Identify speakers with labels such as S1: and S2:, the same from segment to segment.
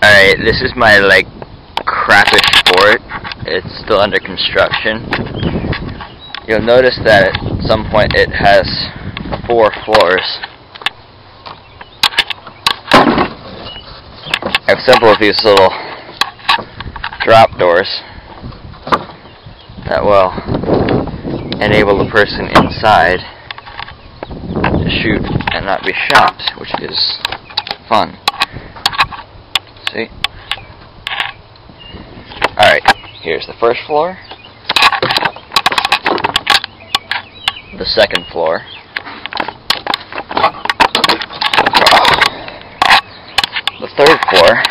S1: Alright, this is my, crappish fort. It's still under construction. You'll notice that at some point it has 4 floors. I have several of these little drop doors that will enable the person inside to shoot and not be shot, which is fun. See? Alright, here's the first floor, the second floor, the third floor,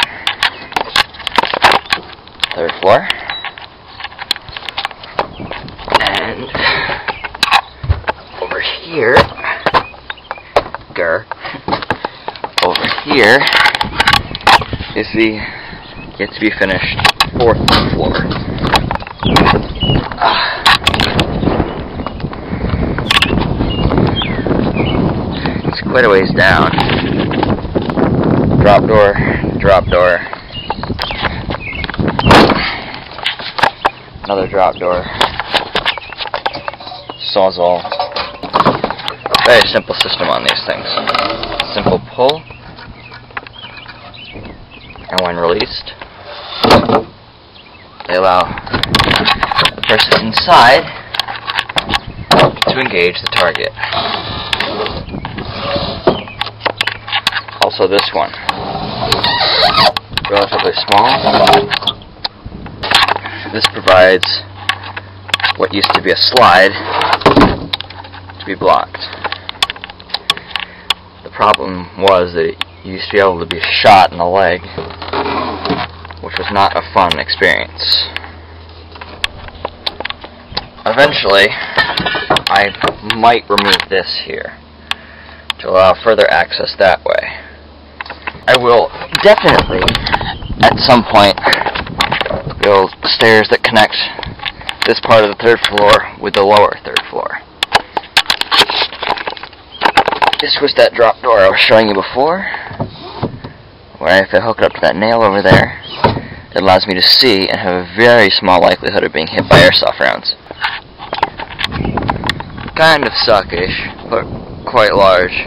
S1: and over here, over here is the yet to be finished 4th floor. It's quite a ways down. Drop door, another drop door, sawzall. Very simple system on these things. Simple pull, and when released, they allow the person inside to engage the target. Also this one, relatively small. This provides what used to be a slide to be blocked. The problem was that it used to be able to be shot in the leg, which was not a fun experience. Eventually, I might remove this here to allow further access that way. I will definitely, at some point, build stairs that connect this part of the 3rd floor with the lower 3rd floor. This was that drop door I was showing you before, where if I hook it up to that nail over there, it allows me to see and have a very small likelihood of being hit by airsoft rounds. Kind of suckish, but quite large.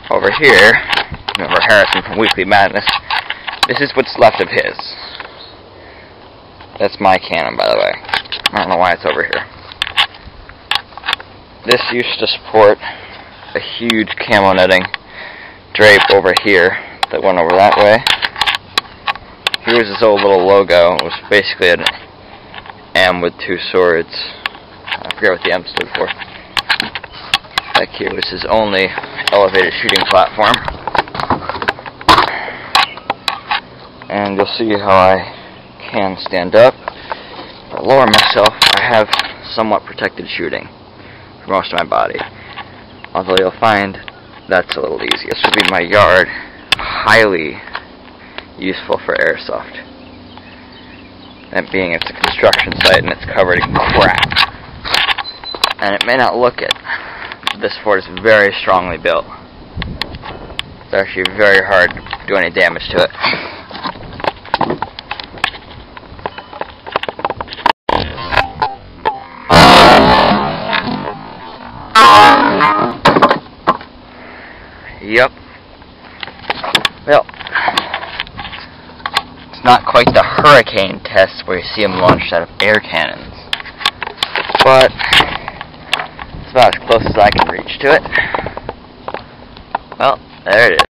S1: Over here, remember Harrison from Weekly Madness, this is what's left of his. That's my cannon, by the way. I don't know why it's over here. This used to support a huge camo netting drape over here that went over that way. Here's his old little logo. It was basically an M with 2 swords. I forget what the M stood for. Back here was his only elevated shooting platform. And you'll see how I can stand up or lower myself. I have somewhat protected shooting for most of my body. Although you'll find that's a little easy. This would be my yard. Highly useful for airsoft. That being it's a construction site and it's covered in crap. And it may not look it. This fort is very strongly built. It's actually very hard to do any damage to it. Yep. Well, it's not quite the hurricane test where you see them launched out of air cannons, but it's about as close as I can reach to it. Well, there it is.